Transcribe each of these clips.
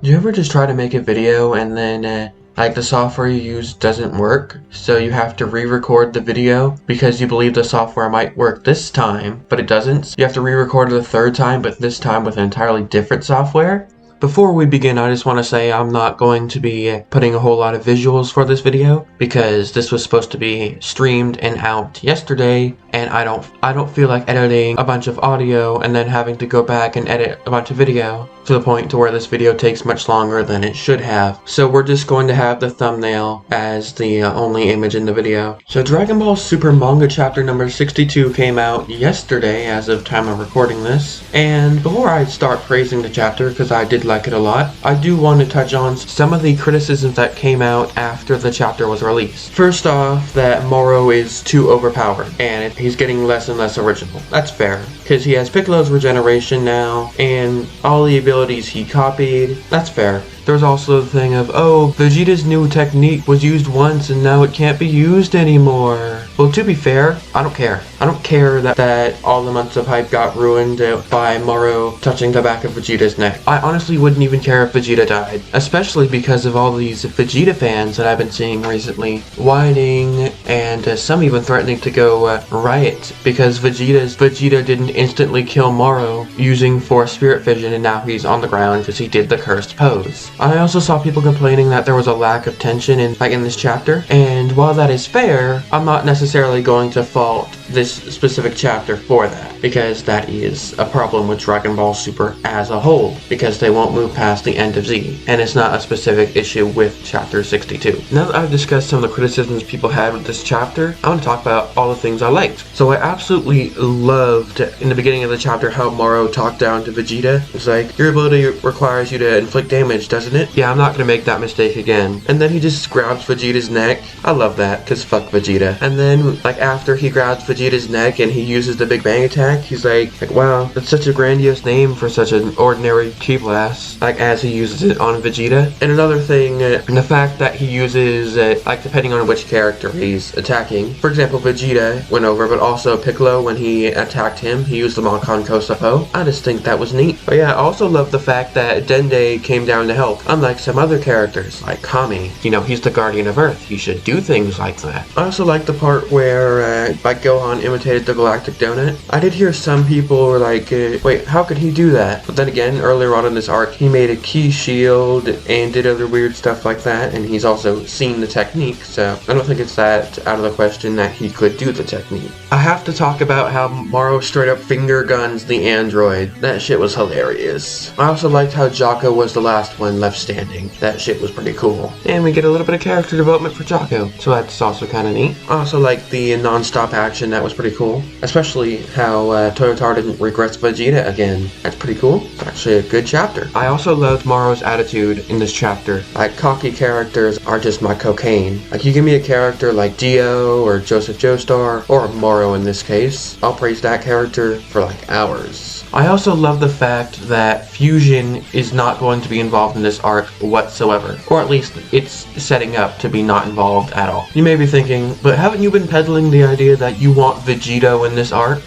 Do you ever just try to make a video and then like the software you use doesn't work, so you have to re-record the video because you believe the software might work this time, but it doesn't? You have to re-record it a third time, but this time with an entirely different software? Before we begin, I just want to say I'm not going to be putting a whole lot of visuals for this video because this was supposed to be streamed and out yesterday, and I don't feel like editing a bunch of audio and then having to go back and edit a bunch of video to the point to where this video takes much longer than it should have. So we're just going to have the thumbnail as the only image in the video. So Dragon Ball Super Manga chapter number 62 came out yesterday as of time of recording this. And before I start praising the chapter, because I did like it a lot, I do want to touch on some of the criticisms that came out after the chapter was released. First off, that Moro is too overpowered and he's getting less and less original. That's fair, because he has Piccolo's regeneration now and all the abilities he copied. That's fair. There's also the thing of, oh, Vegeta's new technique was used once and now it can't be used anymore. Well, to be fair, I don't care. I don't care that all the months of hype got ruined by Moro touching the back of Vegeta's neck. I honestly wouldn't even care if Vegeta died, especially because of all these Vegeta fans that I've been seeing recently whining and some even threatening to go riot because Vegeta didn't instantly kill Moro using Force Spirit Vision and now he's on the ground because he did the cursed pose. I also saw people complaining that there was a lack of tension in this chapter, and while that is fair, I'm not necessarily going to fault this specific chapter for that, because that is a problem with Dragon Ball Super as a whole, because they won't move past the end of Z, and it's not a specific issue with chapter 62. Now that I've discussed some of the criticisms people had with this chapter, I want to talk about all the things I liked. So I absolutely loved in the beginning of the chapter how Moro talked down to Vegeta. It's like, your ability requires you to inflict damage, doesn't it? Yeah, I'm not gonna make that mistake again. And then he just grabs Vegeta's neck. I love that, cause fuck Vegeta. And then, like, after he grabs Vegeta's neck and he uses the Big Bang attack, he's like, wow, that's such a grandiose name for such an ordinary ki blast. Like, as he uses it on Vegeta. And another thing, the fact that he uses, like, depending on which character he's attacking. For example, Vegeta went over, but also Piccolo, when he attacked him, he used the Monkan Kosapo. I just think that was neat. But yeah, I also love the fact that Dende came down to help. Unlike some other characters, like Kami. You know, he's the guardian of Earth. He should do things like that. I also like the part where, like, Gohan imitated the Galactic Donut. I did hear some people were like, wait, how could he do that? But then again, earlier on in this arc, he made a key shield and did other weird stuff like that, and he's also seen the technique, so I don't think it's that out of the question that he could do the technique. I have to talk about how Moro straight up finger guns the android. That shit was hilarious. I also liked how Jocko was the last one left standing. That shit was pretty cool. And we get a little bit of character development for Jocko, so that's also kind of neat. I also like the non-stop action. That was pretty cool. Especially how Toyotar didn't regress Vegeta again. That's pretty cool. It's actually a good chapter. I also loved Moro's attitude in this chapter. Like, cocky characters are just my cocaine. Like, you give me a character like Dio or Joseph Joestar, or Moro in this case, I'll praise that character for like hours. I also love the fact that fusion is not going to be involved in this arc whatsoever, or at least it's setting up to be not involved at all. You may be thinking, but haven't you been peddling the idea that you want Vegito in this arc?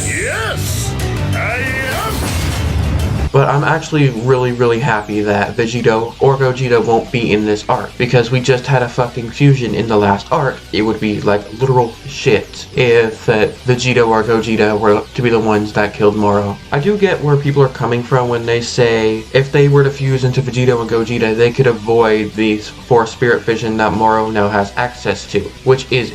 Yes, I am. But I'm actually really happy that Vegito or Gogeta won't be in this arc, because we just had a fucking fusion in the last arc. It would be like literal shit if Vegito or Gogeta were to be the ones that killed Moro. I do get where people are coming from when they say if they were to fuse into Vegito and Gogeta, they could avoid the Force Spirit Vision that Moro now has access to, which is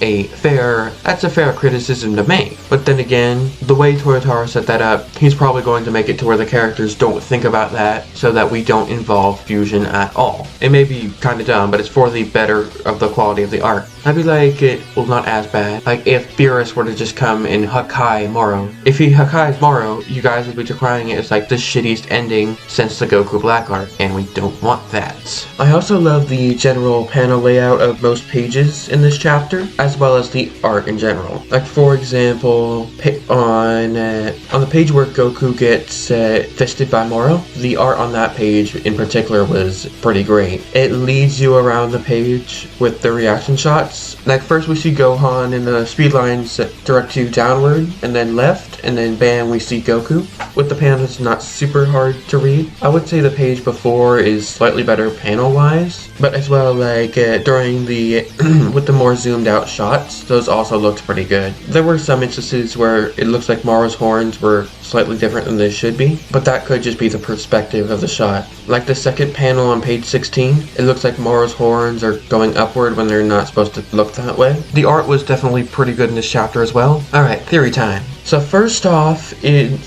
that's a fair criticism to make. But then again, the way Toyotar set that up, he's probably going to make it to where the characters don't think about that so that we don't involve fusion at all. It may be kind of dumb, but it's for the better of the quality of the arc. I'd be like, well, not as bad. Like, if Beerus were to just come and Hakai Moro. If he Hakai's Moro, you guys would be decrying it as like the shittiest ending since the Goku Black arc, and we don't want that. I also love the general panel layout of most pages in this chapter, as well as the art in general. Like, for example, on the page where Goku gets fisted by Moro, the art on that page in particular was pretty great. It leads you around the page with the reaction shots, shots. Like first we see Gohan in the speed lines direct to downward and then left, and then bam, we see Goku. With the panel, it's not super hard to read. I would say the page before is slightly better panel wise, but as well like during the with the more zoomed out shots, those also looked pretty good. There were some instances where it looks like Moro's horns were slightly different than they should be, but that could just be the perspective of the shot. Like the second panel on page 16, it looks like Moro's horns are going upward when they're not supposed to look that way. The art was definitely pretty good in this chapter as well. Alright, theory time. So first off,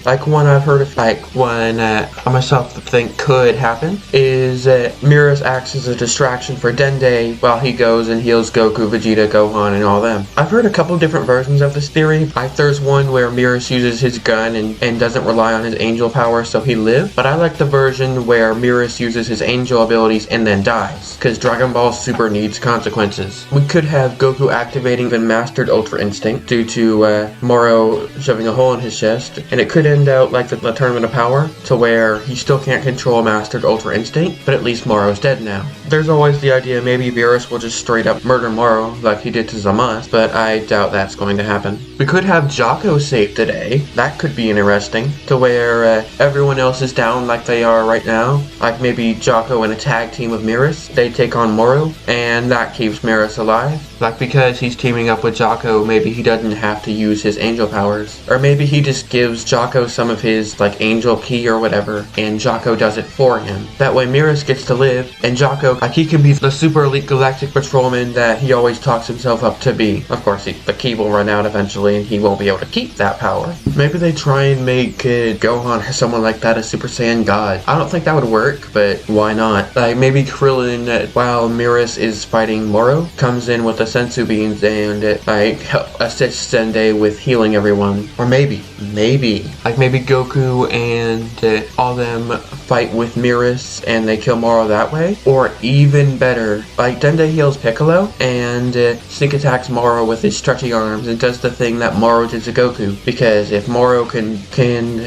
like one I've heard of, like one I myself think could happen, is Miras acts as a distraction for Dende while he goes and heals Goku, Vegeta, Gohan, and all them. I've heard a couple different versions of this theory. Like there's one where Miras uses his gun and doesn't rely on his angel power so he lives, but I like the version where Miras uses his angel abilities and then dies, because Dragon Ball Super needs consequences. We could have Goku activating the Mastered Ultra Instinct due to Moro shoving a hole in his chest, and it could end out like the Tournament of Power, to where he still can't control Mastered Ultra Instinct, but at least Moro's dead now. There's always the idea maybe Beerus will just straight up murder Moro like he did to Zamasu, but I doubt that's going to happen. We could have Jocko saved today. That could be interesting, to where everyone else is down like they are right now. Like maybe Jocko in a tag team with Miras, they take on Moro, and that keeps Miras alive. Like because he's teaming up with Jocko, maybe he doesn't have to use his angel powers. Or maybe he just gives Jocko some of his like angel ki or whatever, and Jocko does it for him. That way Miras gets to live, and Jocko, like he can be the super elite galactic patrolman that he always talks himself up to be. Of course, the ki will run out eventually, and he won't be able to keep that power. Maybe they try and make Gohan or someone like that a Super Saiyan God. I don't think that would work, but why not? Like maybe Krillin, while Miras is fighting Moro, comes in with the sensu beans and like help assist Dende with healing everyone. Or maybe Goku and all them fight with Miras and they kill Moro that way. Or even better, like Dende heals Piccolo and sneak attacks Moro with his stretchy arms and does the thing that Moro did to Goku. Because if Moro can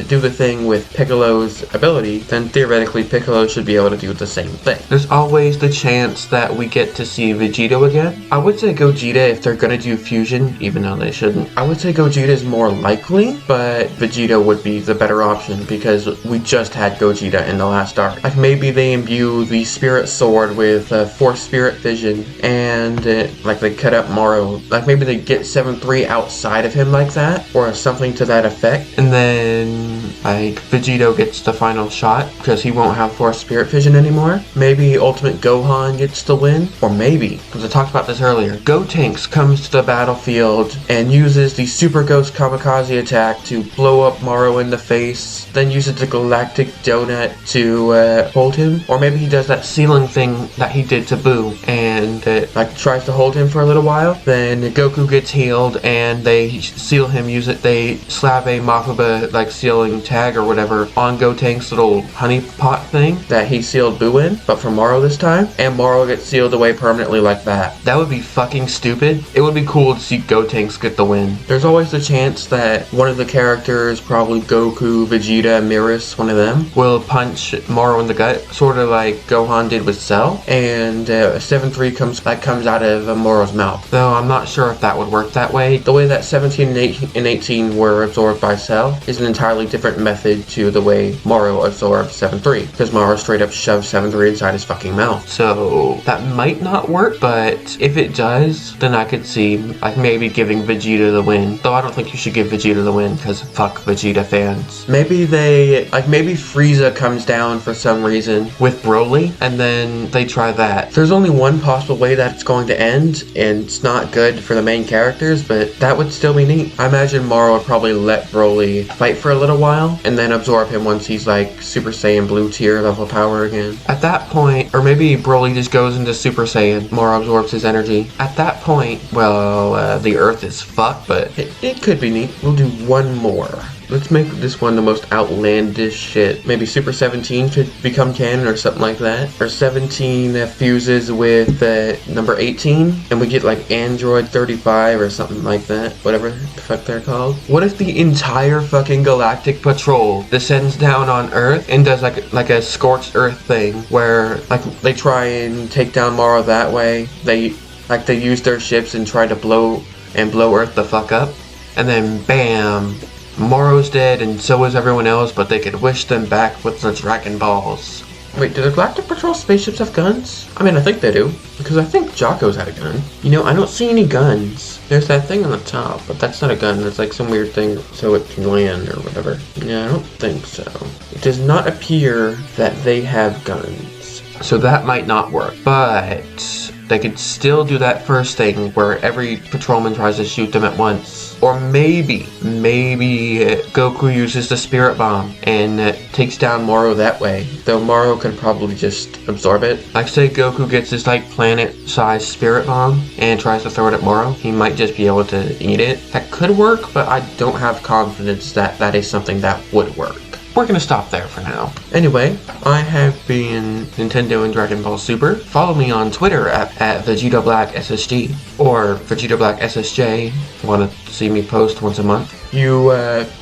do the thing with Piccolo's ability, then theoretically Piccolo should be able to do the same thing. There's always the chance that we get to see Vegito again. I would say Gogeta if they're gonna do fusion, even though they shouldn't. I would say Gogeta is more likely, but Vegito would be the better option because we just had Gogeta in the last arc. Like maybe they imbue the Spirit Sword with Force Spirit Vision and like they cut up Moro. Like maybe they get 7-3 outside of him like that or something to that effect. And then like Vegito gets the final shot because he won't have Force Spirit Vision anymore. Maybe Ultimate Gohan gets the win. Or maybe, because I talked about this earlier, Gotenks comes to the battlefield and uses the Super Ghost Kamikaze attack to blow up Moro in the face, then uses the Galactic Donut to hold him. Or maybe he does that sealing thing that he did to Boo and like tries to hold him for a little while. Then Goku gets healed and they seal him, they slap a Makuba like sealing tag or whatever on Gotenks' little honey pot thing that he sealed Boo in, but for Moro this time, and Moro gets sealed away permanently like that. That would be fucking stupid. It would be cool to see Gotenks get the win. There's always the chance that one of the characters, probably Goku, Vegeta, Miras, one of them, will punch Moro in the gut, sort of like Gohan did with Cell, and 7-3 comes out of Moro's mouth. Though I'm not sure if that would work that way. The way that 17 and 18 were absorbed by Cell is an entirely different method to the way Moro absorbed 7-3, because Moro straight up shoved 7-3 inside his fucking mouth. So that might not work, but if it does, then I could see like maybe giving Vegeta the win. Though I don't think you should give Vegeta the win because fuck Vegeta fans. Maybe maybe Frieza comes down for some reason with Broly and then they try that. There's only one possible way that it's going to end and it's not good for the main characters, but that would still be neat. I imagine Moro would probably let Broly fight for a little while and then absorb him once he's like Super Saiyan blue tier level power again. At that point, or maybe Broly just goes into Super Saiyan, Moro absorbs his energy. At that point, well, the Earth is fucked, but it could be neat. We'll do one more. Let's make this one the most outlandish shit. Maybe Super 17 could become canon or something like that. Or 17 fuses with number 18 and we get like Android 35 or something like that. Whatever the fuck they're called. What if the entire fucking Galactic Patrol descends down on Earth and does like a scorched Earth thing where like they try and take down Moro that way. They Like they use their ships and try to blow Earth the fuck up. And then bam, Moro's dead and so is everyone else, but they could wish them back with the Dragon Balls. Wait, do the Galactic Patrol spaceships have guns? I mean, I think they do, because I think Jocko's had a gun. You know, I don't see any guns. There's that thing on the top, but that's not a gun. It's like some weird thing so it can land or whatever. Yeah, I don't think so. It does not appear that they have guns. So that might not work, but they could still do that first thing where every patrolman tries to shoot them at once. Or maybe Goku uses the Spirit Bomb and takes down Moro that way. Though Moro can probably just absorb it. Like say Goku gets this like planet-sized Spirit Bomb and tries to throw it at Moro. He might just be able to eat it. That could work, but I don't have confidence that that is something that would work. We're gonna stop there for now. Anyway, I have been Nintendo and Dragon Ball Super. Follow me on Twitter at VegetaBlackSSG or VegetaBlackSSJ. Want to see me post once a month? You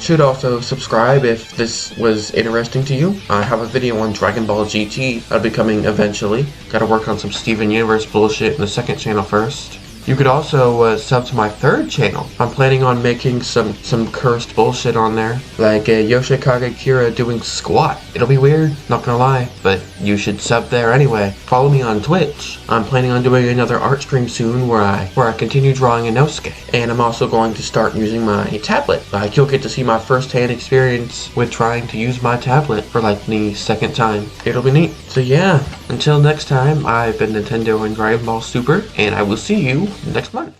should also subscribe if this was interesting to you. I have a video on Dragon Ball GT that'll be coming eventually. Gotta work on some Steven Universe bullshit in the second channel first. You could also sub to my third channel. I'm planning on making some cursed bullshit on there, like Yoshikage Kira doing squat. It'll be weird, not gonna lie, but you should sub there anyway. Follow me on Twitch. I'm planning on doing another art stream soon where I continue drawing Inosuke. And I'm also going to start using my tablet. Like you'll get to see my first-hand experience with trying to use my tablet for like the second time. It'll be neat. So yeah, until next time, I've been Nintendo and Dragon Ball Super, and I will see you next month.